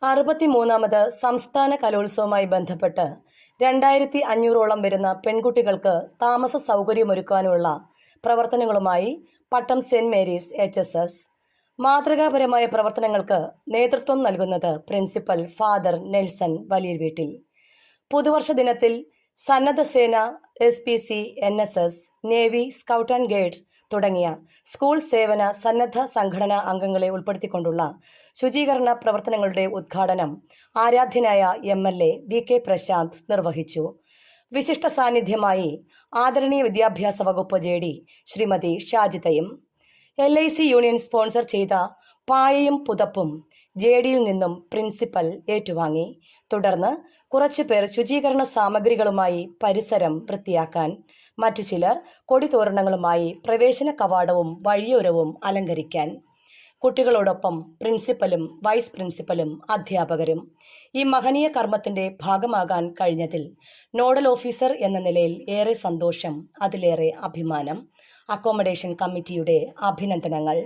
63ാമത് സംസ്ഥാന കലോത്സവവുമായി ബന്ധപ്പെട്ട് 2500ഓളം വരുന്ന പെൺകുട്ടികൾക്ക് താമസ സൗകര്യമൊരുക്കാനുള്ള പ്രവർത്തനങ്ങളുമായി പട്ടം സെന്റ് മേരീസ് HSS. മാതൃകാപരമായ പ്രവർത്തനങ്ങൾക്ക് നേതൃത്വം നൽകുന്നത് പ്രിൻസിപ്പൽ ഫാദർ നെൽസൺ വലിയവീട്ടിൽ. പുതുവർഷ ദിനത്തിൽ സന്നദ്ധ സേന, SPC, NSS, navy, scout and guides തുടങ്ങിയ സ്കൂൾ സേവന സന്നദ്ധ സംഘടനാ അംഗങ്ങളെ ഉൾപ്പെടുത്തിക്കൊണ്ടുള്ള ശുചീകരണ പ്രവർത്തനങ്ങളുടെ ഉദ്ഘാടനം ആരാധ്യനായ MLA VK പ്രശാന്ത് നിർവഹിച്ചു. വിശിഷ്ട സാന്നിധ്യമായി ആദരണീയ വിദ്യാഭ്യാസ വകുപ്പ് JD ശ്രീമതി ഷാജിതയും LIC യൂണിയൻ സ്പോൺസർ ചെയ്ത പായയും പുതപ്പും JDയിൽ നിന്നും പ്രിൻസിപ്പൽ ഏറ്റുവാങ്ങി. തുടർന്ന് കുറച്ചുപേർ ശുചീകരണ സാമഗ്രികളുമായി പരിസരം വൃത്തിയാക്കാൻ, മറ്റു ചിലർ കൊടിതോരണങ്ങളുമായി പ്രവേശന കവാടവും വഴിയോരവും അലങ്കരിക്കാൻ. കുട്ടികളോടൊപ്പം പ്രിൻസിപ്പലും വൈസ് പ്രിൻസിപ്പലും അധ്യാപകരും ഈ മഹനീയ കർമ്മത്തിന്റെ ഭാഗമാകാൻ കഴിഞ്ഞതിൽ നോഡൽ ഓഫീസർ എന്ന നിലയിൽ ഏറെ സന്തോഷം, അതിലേറെ അഭിമാനം. അക്കോമഡേഷൻ കമ്മിറ്റിയുടെ അഭിനന്ദനങ്ങൾ.